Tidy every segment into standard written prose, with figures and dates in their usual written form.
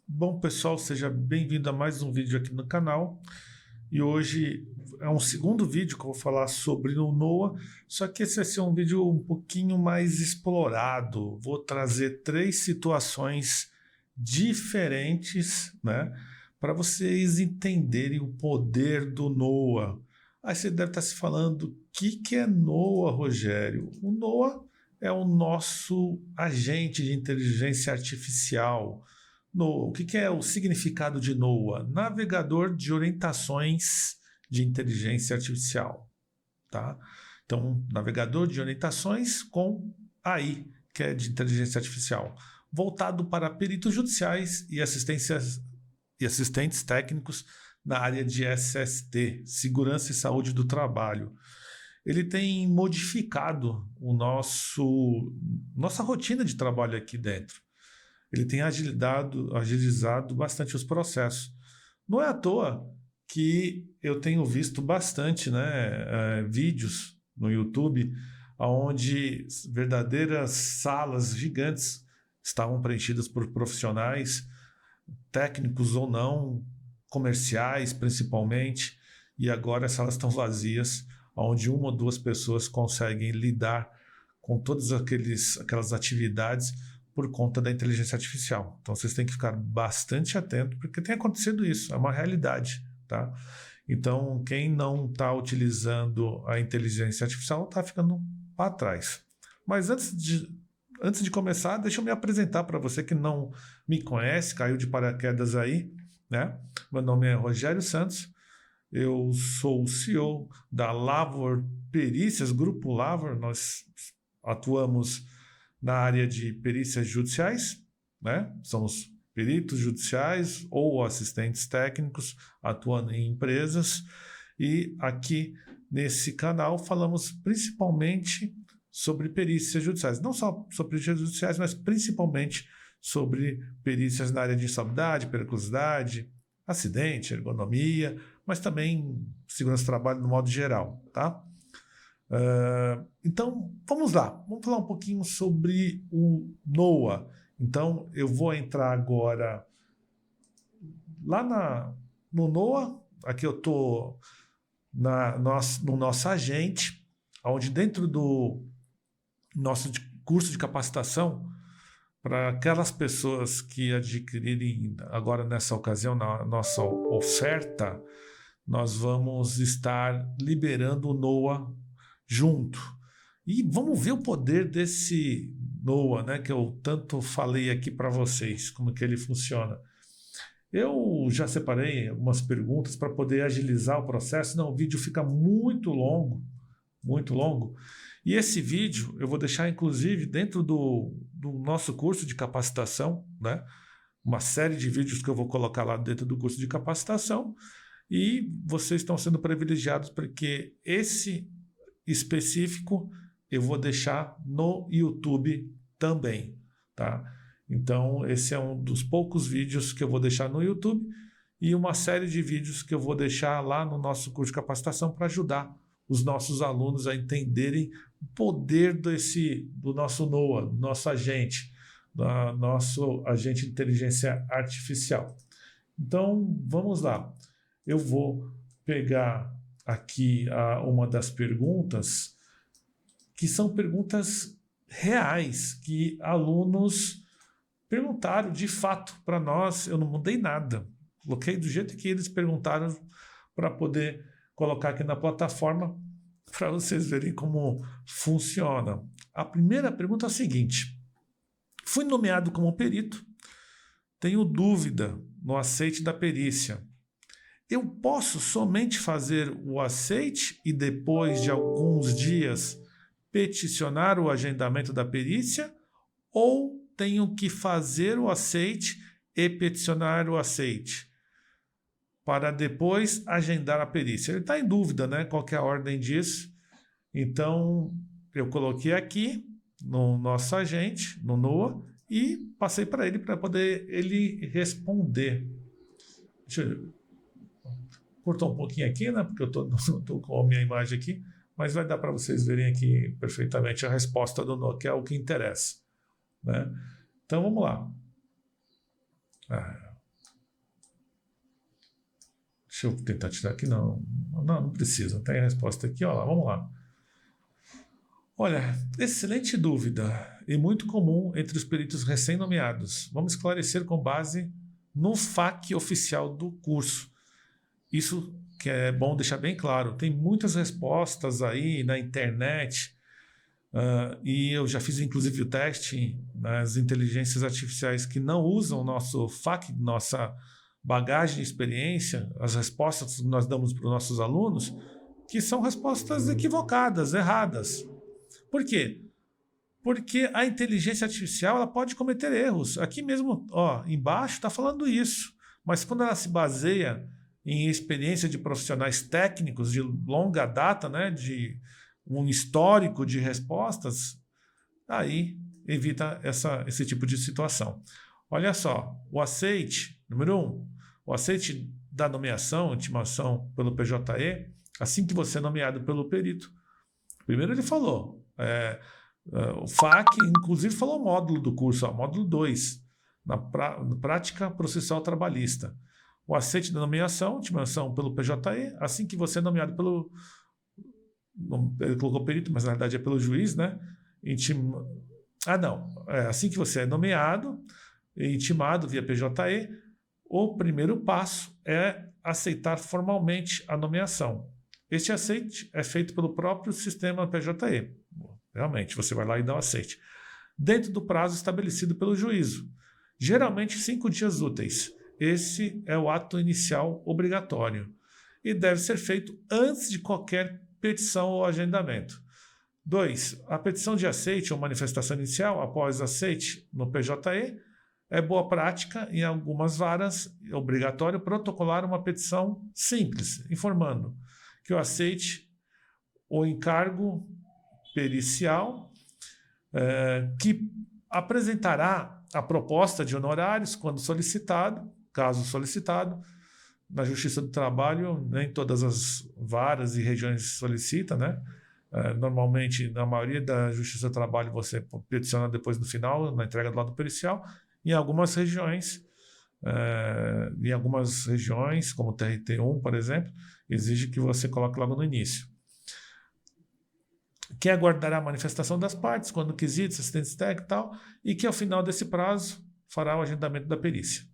Bom, pessoal, seja bem-vindo a mais um vídeo aqui no canal. E hoje é um segundo vídeo que eu vou falar sobre o Noah, só que esse vai ser um vídeo um pouquinho mais explorado. Vou trazer 3 situações diferentes, né, para vocês entenderem o poder do Noah. Aí você deve estar se falando, o que é Noah, Rogério? O Noah é o nosso agente de inteligência artificial. O que é o significado de NOAA? Navegador de orientações de inteligência artificial. Tá? Então, navegador de orientações com AI, que é de inteligência artificial, voltado para peritos judiciais e assistentes técnicos na área de SST, Segurança e Saúde do Trabalho. Ele tem modificado nossa rotina de trabalho aqui dentro. Ele tem agilizado bastante os processos. Não é à toa que eu tenho visto bastante, né, vídeos no YouTube onde verdadeiras salas gigantes estavam preenchidas por profissionais, técnicos ou não, comerciais principalmente, e agora as salas estão vazias, onde 1 ou 2 pessoas conseguem lidar com todas aquelas atividades por conta da inteligência artificial. Então vocês têm que ficar bastante atentos, porque tem acontecido isso, é uma realidade, tá? Então quem não está utilizando a inteligência artificial está ficando para trás. Mas antes de começar, deixa eu me apresentar para você que não me conhece, caiu de paraquedas aí, né? Meu nome é Rogério Santos, eu sou o CEO da Lavor Perícias, Grupo Lavor. Nós atuamos na área de perícias judiciais, né? Somos peritos judiciais ou assistentes técnicos atuando em empresas, e aqui nesse canal falamos principalmente sobre perícias judiciais, não só sobre perícias judiciais, mas principalmente sobre perícias na área de insalubridade, periculosidade, acidente, ergonomia, mas também segurança do trabalho no modo geral, tá? Então, vamos lá. Vamos falar um pouquinho sobre o Noah. Então, eu vou entrar agora lá no Noah. Aqui eu estou no nosso agente, onde dentro do nosso curso de capacitação, para aquelas pessoas que adquirirem agora nessa ocasião, na nossa oferta, nós vamos estar liberando o Noah junto. E vamos ver o poder desse Noah, né, que eu tanto falei aqui para vocês, como que ele funciona. Eu já separei algumas perguntas para poder agilizar o processo, senão o vídeo fica muito longo, muito longo. E esse vídeo eu vou deixar, inclusive, dentro do nosso curso de capacitação, né? Uma série de vídeos que eu vou colocar lá dentro do curso de capacitação, e vocês estão sendo privilegiados porque esse específico eu vou deixar no YouTube também, tá? Então esse é um dos poucos vídeos que eu vou deixar no YouTube, e uma série de vídeos que eu vou deixar lá no nosso curso de capacitação para ajudar os nossos alunos a entenderem o poder do nosso Noah, do nosso agente de inteligência artificial. Então vamos lá. Eu vou pegar aqui uma das perguntas, que são perguntas reais, que alunos perguntaram de fato para nós. Eu não mudei nada, coloquei do jeito que eles perguntaram para poder colocar aqui na plataforma para vocês verem como funciona. A primeira pergunta é a seguinte: fui nomeado como perito, tenho dúvida no aceite da perícia. Eu posso somente fazer o aceite e depois de alguns dias peticionar o agendamento da perícia, ou tenho que fazer o aceite e peticionar o aceite para depois agendar a perícia? Ele está em dúvida, né? Qual que é a ordem disso? Então, eu coloquei aqui no nosso agente, no Noah, e passei para ele poder ele responder. Deixa eu cortar um pouquinho aqui, né? Porque eu estou com a minha imagem aqui, mas vai dar para vocês verem aqui perfeitamente a resposta do Noah, que é o que interessa, né? Então, vamos lá. Deixa eu tentar tirar aqui. Não precisa. Tem a resposta aqui. Olha lá, vamos lá. Olha, excelente dúvida e muito comum entre os peritos recém-nomeados. Vamos esclarecer com base no FAQ oficial do curso. Isso que é bom deixar bem claro. Tem muitas respostas aí na internet e eu já fiz inclusive o teste nas inteligências artificiais que não usam o nosso FAQ, nossa bagagem de experiência, as respostas que nós damos para os nossos alunos, que são respostas equivocadas, erradas. Por quê? Porque a inteligência artificial ela pode cometer erros. Aqui mesmo, embaixo está falando isso. Mas quando ela se baseia em experiência de profissionais técnicos de longa data, né, de um histórico de respostas, aí evita esse tipo de situação. Olha só, o aceite, número 1, o aceite da nomeação, intimação pelo PJE, assim que você é nomeado pelo perito. Primeiro ele falou, o FAQ, inclusive, falou o módulo do curso, módulo 2, na prática processual trabalhista. O aceite da nomeação, intimação pelo PJE, assim que você é nomeado pelo... Ele colocou perito, mas na verdade é pelo juiz, né? Assim que você é nomeado e intimado via PJE, o primeiro passo é aceitar formalmente a nomeação. Este aceite é feito pelo próprio sistema PJE. Realmente, você vai lá e dá o aceite. Dentro do prazo estabelecido pelo juízo. Geralmente 5 dias úteis. Esse é o ato inicial obrigatório. E deve ser feito antes de qualquer petição ou agendamento. 2. A petição de aceite ou manifestação inicial após aceite no PJE é boa prática em algumas varas, é obrigatório protocolar uma petição simples, informando que o aceite ou encargo pericial que apresentará a proposta de honorários quando solicitado, caso solicitado. Na Justiça do Trabalho, nem todas as varas e regiões solicitam, né? Normalmente, na maioria da Justiça do Trabalho, você peticiona depois no final, na entrega do lado pericial. Em algumas regiões, como o TRT1, por exemplo, exige que você coloque logo no início. Que aguardará a manifestação das partes, quando quesitos, assistentes técnicos e tal, e que ao final desse prazo fará o agendamento da perícia.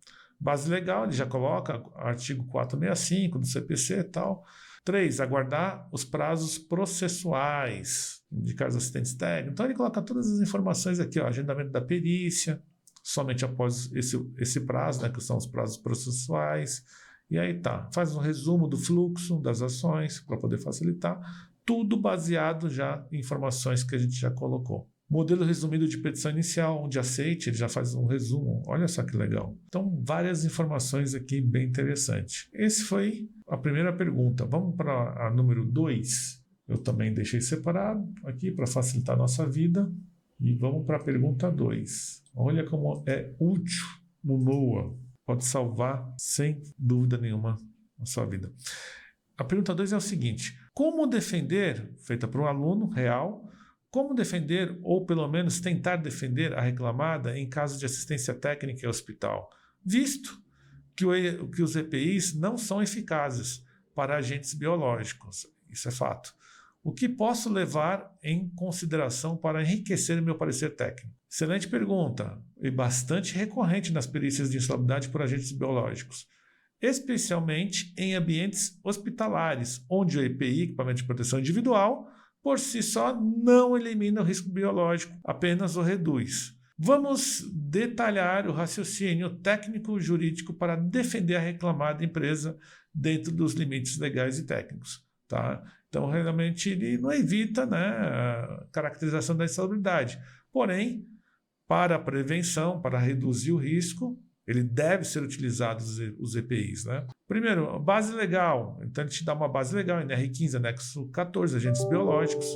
Base legal, ele já coloca artigo 465 do CPC e tal. 3, aguardar os prazos processuais, indicar os assistentes técnicos. Então ele coloca todas as informações aqui, agendamento da perícia, somente após esse prazo, né, que são os prazos processuais. E aí faz um resumo do fluxo das ações para poder facilitar. Tudo baseado já em informações que a gente já colocou. Modelo resumido de petição inicial, de aceite, ele já faz um resumo. Olha só que legal. Então, várias informações aqui bem interessantes. Essa foi a primeira pergunta. Vamos para a número 2. Eu também deixei separado aqui para facilitar a nossa vida. E vamos para a pergunta 2. Olha como é útil no NOA. Pode salvar, sem dúvida nenhuma, a sua vida. A pergunta 2 é o seguinte. Como defender, feita para um aluno real, como defender, ou pelo menos tentar defender a reclamada em caso de assistência técnica em hospital, visto que os EPIs não são eficazes para agentes biológicos, isso é fato. O que posso levar em consideração para enriquecer meu parecer técnico? Excelente pergunta, e bastante recorrente nas perícias de insalubridade por agentes biológicos, especialmente em ambientes hospitalares, onde o EPI, equipamento de proteção individual, por si só não elimina o risco biológico, apenas o reduz. Vamos detalhar o raciocínio técnico-jurídico para defender a reclamada empresa dentro dos limites legais e técnicos. Tá? Então, realmente, ele não evita, né, a caracterização da insalubridade. Porém, para a prevenção, para reduzir o risco, ele deve ser utilizado os EPIs, né? Primeiro, base legal. Então, ele te dá uma base legal, NR15, anexo 14, agentes biológicos.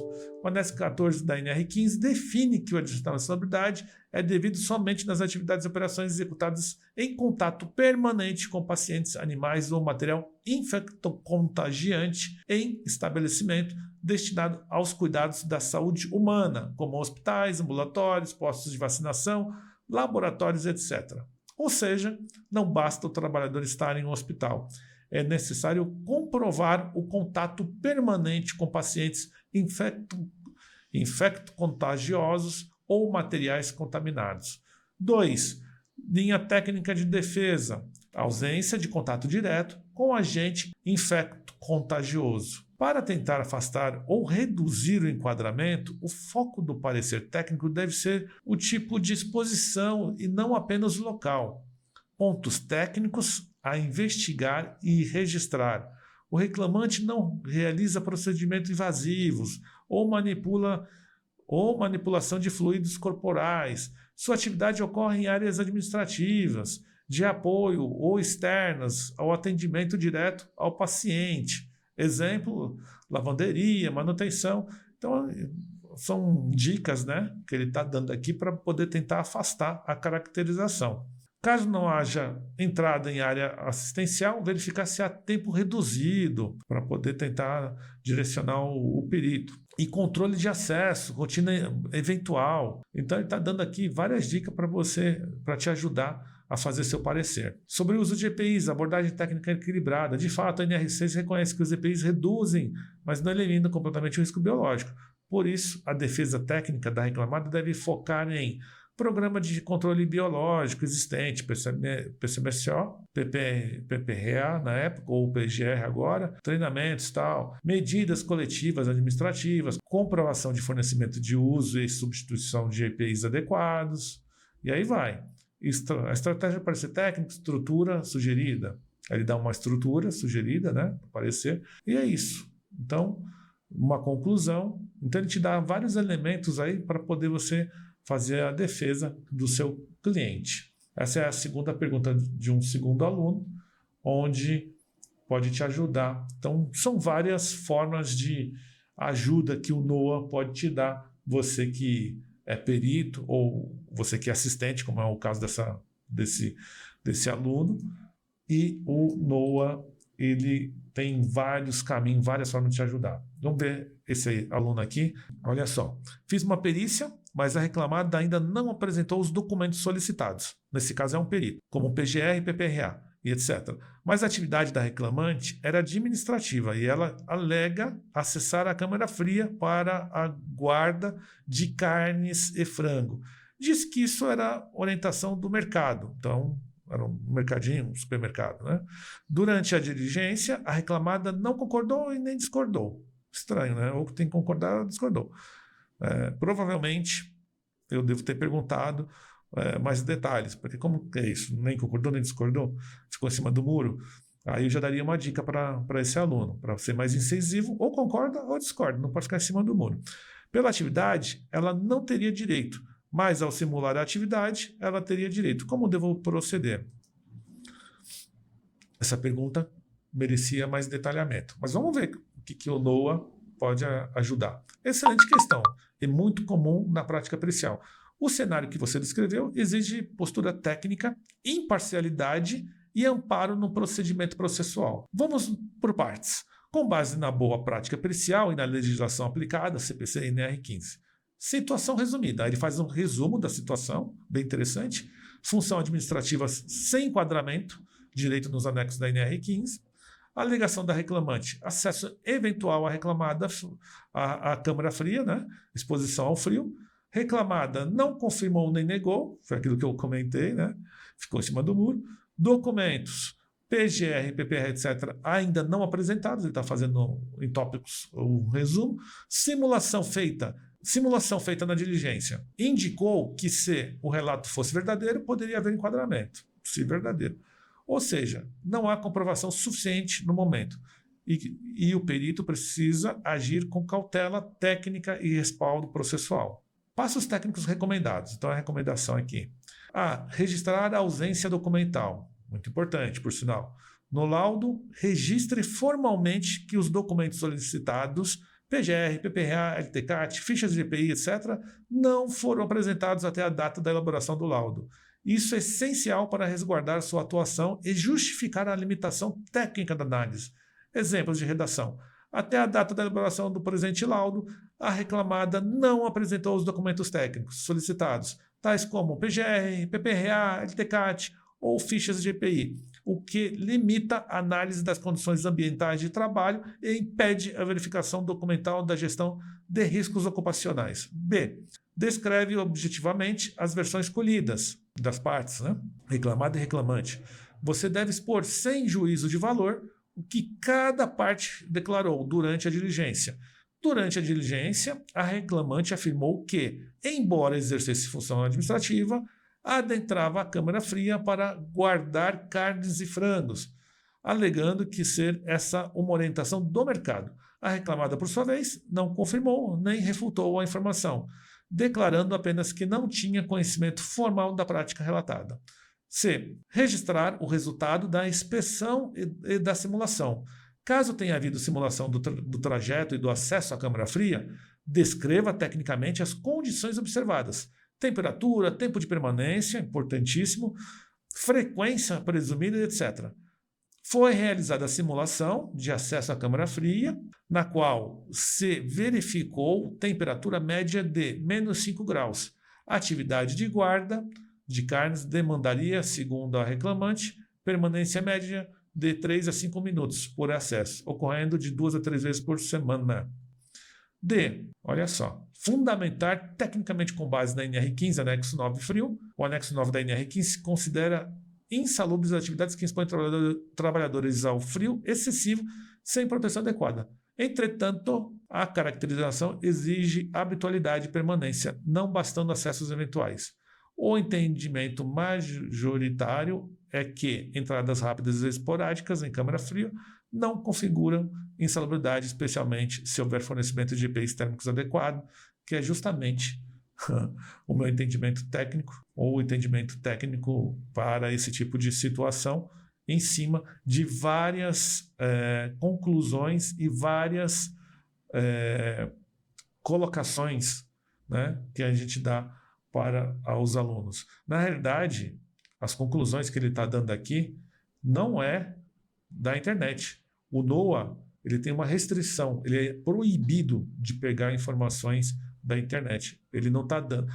O anexo 14 da NR15 define que o adicional de insalubridade é devido somente nas atividades e operações executadas em contato permanente com pacientes, animais ou material infectocontagiante em estabelecimento destinado aos cuidados da saúde humana, como hospitais, ambulatórios, postos de vacinação, laboratórios, etc. Ou seja, não basta o trabalhador estar em um hospital. é necessário comprovar o contato permanente com pacientes infecto-contagiosos ou materiais contaminados. 2. Linha técnica de defesa, ausência de contato direto com agente infecto-contagioso. Para tentar afastar ou reduzir o enquadramento, o foco do parecer técnico deve ser o tipo de exposição e não apenas o local. Pontos técnicos a investigar e registrar. O reclamante não realiza procedimentos invasivos ou manipulação de fluidos corporais. Sua atividade ocorre em áreas administrativas, de apoio ou externas ao atendimento direto ao paciente. Exemplo, lavanderia, manutenção. Então, são dicas, né, que ele está dando aqui para poder tentar afastar a caracterização. Caso não haja entrada em área assistencial, verificar se há tempo reduzido para poder tentar direcionar o perito. E controle de acesso, rotina eventual. Então, ele está dando aqui várias dicas para te ajudar a fazer seu parecer. Sobre o uso de EPIs, abordagem técnica equilibrada. De fato, a NR6 reconhece que os EPIs reduzem, mas não eliminam completamente o risco biológico. Por isso, a defesa técnica da reclamada deve focar em programa de controle biológico existente, PCMSO, PPRA na época, ou PGR agora, treinamentos e tal, medidas coletivas administrativas, comprovação de fornecimento de uso e substituição de EPIs adequados, e aí vai. A estratégia para parecer técnico, estrutura sugerida. Aí ele dá uma estrutura sugerida, né, para parecer, e é isso. Então, uma conclusão. Então, ele te dá vários elementos aí para poder você fazer a defesa do seu cliente. Essa é a segunda pergunta de um segundo aluno, onde pode te ajudar. Então, são várias formas de ajuda que o NOA pode te dar, você que é perito ou você que é assistente, como é o caso desse aluno. E o NOA, ele tem vários caminhos, várias formas de te ajudar. Vamos ver esse aluno aqui. Olha só, fiz uma perícia, mas a reclamada ainda não apresentou os documentos solicitados. Nesse caso é um perito, como PGR, PPRA e etc. Mas a atividade da reclamante era administrativa e ela alega acessar a câmara fria para a guarda de carnes e frango. Diz que isso era orientação do mercado, então era um mercadinho, um supermercado, né? Durante a diligência, a reclamada não concordou e nem discordou. Estranho, né? Ou tem que concordar ou discordou. Provavelmente eu devo ter perguntado mais detalhes, porque como é isso? Nem concordou, nem discordou? Ficou em cima do muro? Aí eu já daria uma dica para esse aluno, para ser mais incisivo, ou concorda ou discorda, não pode ficar em cima do muro. Pela atividade, ela não teria direito, mas ao simular a atividade, ela teria direito. Como devo proceder? Essa pergunta merecia mais detalhamento, mas vamos ver o que o NOA pode ajudar. Excelente questão e muito comum na prática pericial. O cenário que você descreveu exige postura técnica, imparcialidade e amparo no procedimento processual. Vamos por partes. Com base na boa prática pericial e na legislação aplicada, CPC e NR15. Situação resumida. Aí ele faz um resumo da situação, bem interessante. Função administrativa sem enquadramento, direito nos anexos da NR15. Alegação da reclamante, acesso eventual à reclamada à câmara fria, né? Exposição ao frio. Reclamada não confirmou nem negou, foi aquilo que eu comentei, né? Ficou em cima do muro. Documentos, PGR, PPR, etc., ainda não apresentados, ele está fazendo em tópicos o resumo. Simulação feita na diligência. Indicou que se o relato fosse verdadeiro, poderia haver enquadramento, se verdadeiro. Ou seja, não há comprovação suficiente no momento. E o perito precisa agir com cautela técnica e respaldo processual. Passos técnicos recomendados. Então, a recomendação aqui. Registrar a ausência documental. Muito importante, por sinal. No laudo, registre formalmente que os documentos solicitados, PGR, PPRA, LTCAT, fichas de EPI, etc., não foram apresentados até a data da elaboração do laudo. Isso é essencial para resguardar sua atuação e justificar a limitação técnica da análise. Exemplos de redação. Até a data da elaboração do presente laudo, a reclamada não apresentou os documentos técnicos solicitados, tais como PGR, PPRA, LTCAT ou fichas de EPI. o que limita a análise das condições ambientais de trabalho e impede a verificação documental da gestão de riscos ocupacionais. B. Descreve objetivamente as versões colhidas das partes, né? Reclamado e reclamante. Você deve expor sem juízo de valor o que cada parte declarou durante a diligência. Durante a diligência, a reclamante afirmou que, embora exercesse função administrativa, adentrava a câmara fria para guardar carnes e frangos, alegando que ser essa uma orientação do mercado. A reclamada, por sua vez, não confirmou nem refutou a informação, declarando apenas que não tinha conhecimento formal da prática relatada. C. Registrar o resultado da inspeção e da simulação. Caso tenha havido simulação do trajeto e do acesso à câmara fria, descreva tecnicamente as condições observadas. Temperatura, tempo de permanência, importantíssimo, frequência presumida, etc. Foi realizada a simulação de acesso à câmara fria, na qual se verificou temperatura média de menos 5 graus. A atividade de guarda de carnes demandaria, segundo a reclamante, permanência média de 3 a 5 minutos por acesso, ocorrendo de 2 a 3 vezes por semana. D. Olha só. Fundamentar tecnicamente com base na NR15, anexo 9 frio. O anexo 9 da NR15 considera insalubres as atividades que expõem trabalhadores ao frio excessivo sem proteção adequada. Entretanto, a caracterização exige habitualidade e permanência, não bastando acessos eventuais. O entendimento majoritário é que entradas rápidas e esporádicas em câmara fria não configuram insalubridade, especialmente se houver fornecimento de EPIs térmicos adequado, que é justamente o meu entendimento técnico, ou o entendimento técnico para esse tipo de situação, em cima de várias conclusões e várias colocações, né, que a gente dá para os alunos. Na realidade, as conclusões que ele está dando aqui não é da internet. O NOAA, ele tem uma restrição, ele é proibido de pegar informações da internet. Ele não está dando,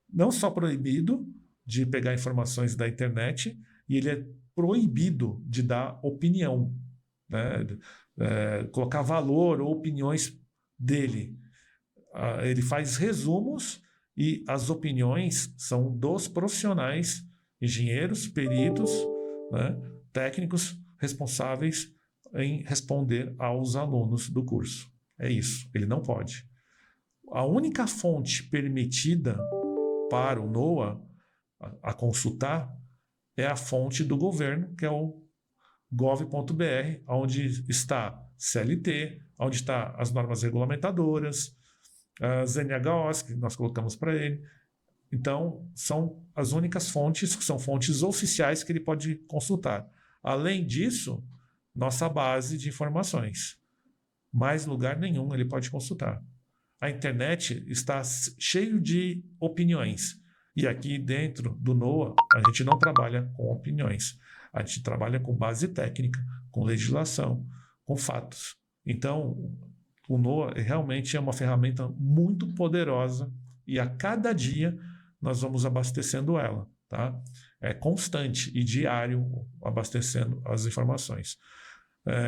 não só proibido de pegar informações da internet, e ele é proibido de dar opinião, né? Colocar valor ou opiniões dele. Ele faz resumos e as opiniões são dos profissionais, engenheiros, peritos, né, técnicos responsáveis em responder aos alunos do curso. É isso, ele não pode. A única fonte permitida para o NOAA a consultar é a fonte do governo, que é o gov.br, onde está CLT, onde está as normas regulamentadoras, as NHOs, que nós colocamos para ele. Então, são as únicas fontes, que são fontes oficiais que ele pode consultar. Além disso, nossa base de informações. Mais lugar nenhum ele pode consultar. A internet está cheio de opiniões. E aqui dentro do NOAA, a gente não trabalha com opiniões. A gente trabalha com base técnica, com legislação, com fatos. Então, o NOAA realmente é uma ferramenta muito poderosa e a cada dia nós vamos abastecendo ela, tá? É constante e diário abastecendo as informações.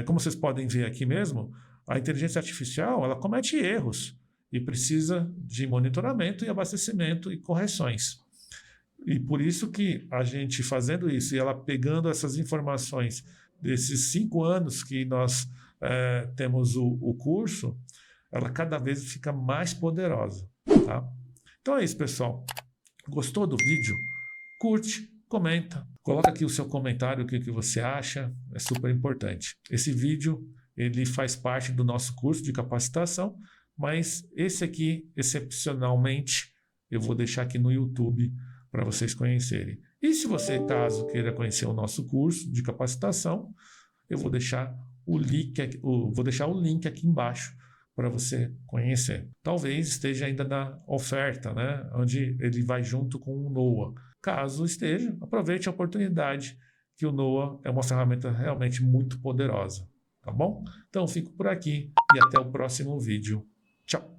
Como vocês podem ver aqui mesmo, a inteligência artificial ela comete erros e precisa de monitoramento e abastecimento e correções. E por isso que a gente fazendo isso e ela pegando essas informações desses 5 anos que nós temos o curso, ela cada vez fica mais poderosa, tá? Então é isso, pessoal. Gostou do vídeo? Curte, comenta, coloca aqui o seu comentário, o que você acha, é super importante. Esse vídeo, ele faz parte do nosso curso de capacitação, mas esse aqui, excepcionalmente, eu vou deixar aqui no YouTube para vocês conhecerem. E se você, caso queira conhecer o nosso curso de capacitação, eu vou deixar o link aqui embaixo para você conhecer. Talvez esteja ainda na oferta, né, onde ele vai junto com o NOAA. Caso esteja, aproveite a oportunidade, que o NOAA é uma ferramenta realmente muito poderosa, tá bom? Então, fico por aqui e até o próximo vídeo. Tchau!